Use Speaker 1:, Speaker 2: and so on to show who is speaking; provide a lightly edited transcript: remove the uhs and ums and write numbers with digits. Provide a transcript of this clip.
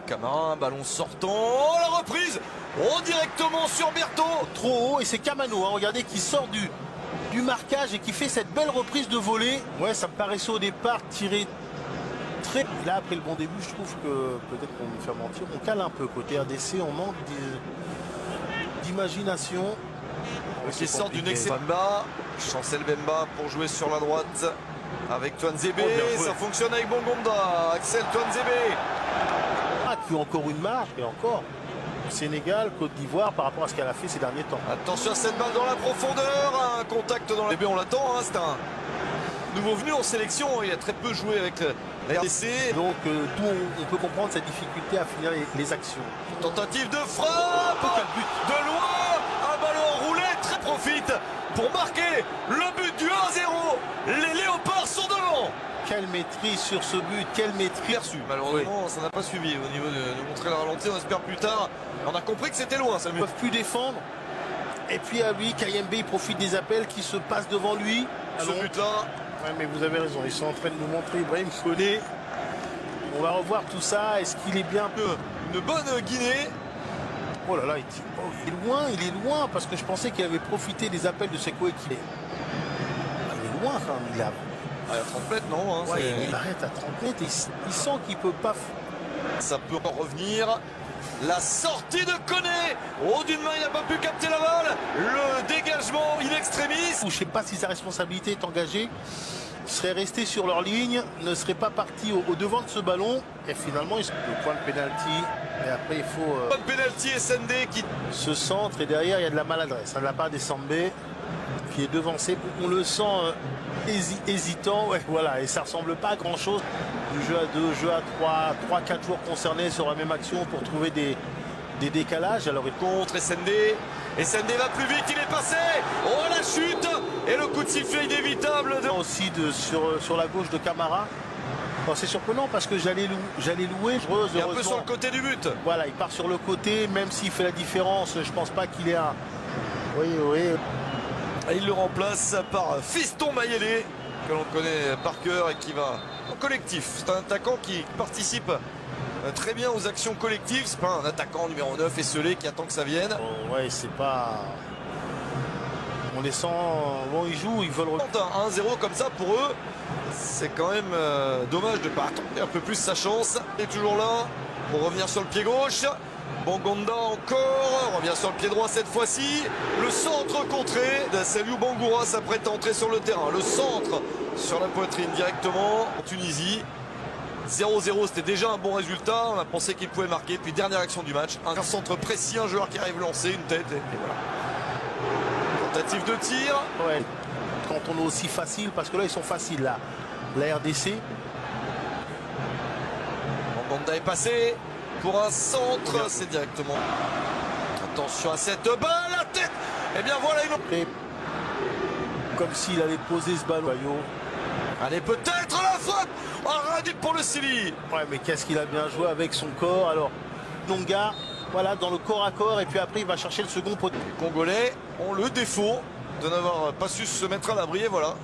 Speaker 1: Camara, ballon sortant, oh, la reprise, oh, directement sur Berto.
Speaker 2: Trop haut, et c'est Camano, hein, regardez, qui sort du marquage et qui fait cette belle reprise de volée. Ouais, ça me paraissait au départ tiré très... Là, après le bon début, je trouve que peut-être qu'on me fait mentir. On cale un peu côté RDC, on manque d'imagination.
Speaker 1: Qui sort d'une excellente Bemba, Chancel Bemba pour jouer sur la droite avec Touanzebe, ça fonctionne avec Bongonda, Axel Touanzebe.
Speaker 2: Ah, puis encore une marque, et encore. Sénégal, Côte d'Ivoire par rapport à ce qu'elle a fait ces derniers temps.
Speaker 1: Attention à cette balle dans la profondeur, un contact dans le début, on l'attend, hein, c'est un nouveau venu en sélection, il a très peu joué avec la RDC.
Speaker 2: Donc d'où on peut comprendre cette difficulté à finir les actions.
Speaker 1: Tentative de frappe, de loin, un ballon enroulé, très profite pour marquer le but du 1-0. Les Léopards sont devant.
Speaker 2: Quelle maîtrise sur ce but, quelle maîtrise.
Speaker 1: Perçu. Malheureusement, ça n'a pas suivi au niveau de montrer la ralenti. On espère plus tard. On a compris que c'était loin, ça.
Speaker 2: Ils ne peuvent plus défendre. Et puis à lui, Kayembe, il profite des appels qui se passent devant lui.
Speaker 1: Ce but-là.
Speaker 2: Ouais, mais vous avez raison, ils sont en train de nous montrer Ibrahim Koné. On va revoir tout ça. Est-ce qu'il est bien peu?
Speaker 1: Une bonne Guinée.
Speaker 2: Oh là là, il est loin parce que je pensais qu'il avait profité des appels de ses coéquipiers. Il est loin quand même, il a...
Speaker 1: À 30 mètres, non hein,
Speaker 2: ouais, il arrête à 30 mètres et il sent qu'il peut pas...
Speaker 1: Ça peut encore revenir. La sortie de Koné. Oh, d'une main, il n'a pas pu capter la balle. Le dégagement in extremis.
Speaker 2: Je ne sais pas si sa responsabilité est engagée. Ils seraient restés sur leur ligne, ne seraient pas partis au devant de ce ballon. Et finalement, le point de pénalty. Et après, il faut...
Speaker 1: Point de pénalty, SND qui...
Speaker 2: Ce centre, et derrière, il y a de la maladresse. Ça ne l'a pas des Sambé, qui est devancé. On le sent hésitant. Ouais, voilà, et ça ne ressemble pas à grand-chose. Du jeu à 2, jeu à 3, 4 joueurs concernés sur la même action pour trouver des décalages. Alors il
Speaker 1: contre SND. SND va plus vite, il est passé. Oh, la chute. Et le coup de sifflet inévitable.
Speaker 2: Aussi sur la gauche de Camara. Bon, c'est surprenant parce que j'allais louer.
Speaker 1: Il est un peu sur le côté du but.
Speaker 2: Voilà, il part sur le côté, même s'il fait la différence. Je pense pas qu'il ait un... Oui.
Speaker 1: Et il le remplace par Fiston Mayele, que l'on connaît par cœur et qui va en collectif. C'est un attaquant qui participe très bien aux actions collectives. C'est pas un attaquant numéro 9 esselé qui attend que ça vienne.
Speaker 2: Oh, ouais, c'est pas... On les sent... Bon, ils jouent, ils veulent...
Speaker 1: 1-0 comme ça pour eux. C'est quand même dommage de ne pas attendre un peu plus sa chance. Il est toujours là pour revenir sur le pied gauche. Bongonda encore, revient sur le pied droit cette fois-ci. Le centre contré d'Assaliou Bangoura s'apprête à entrer sur le terrain. Le centre sur la poitrine directement en Tunisie. 0-0, c'était déjà un bon résultat. On a pensé qu'il pouvait marquer. Puis dernière action du match. Un centre précis, un joueur qui arrive lancer, une tête. Et voilà. Tentative de tir.
Speaker 2: Ouais. Quand on est aussi facile, parce que là ils sont faciles là. La RDC.
Speaker 1: Bongonda est passé. Pour un centre, c'est directement. Attention à cette balle, la tête. Et bien voilà une...
Speaker 2: Comme s'il avait posé ce ballon.
Speaker 1: Allez, peut-être la frappe. Radit pour le Sili.
Speaker 2: Ouais, mais qu'est-ce qu'il a bien joué avec son corps. Alors, Nonga, voilà, dans le corps à corps. Et puis après, il va chercher le second poteau.
Speaker 1: Les Congolais ont le défaut de n'avoir pas su se mettre à l'abri. Et voilà.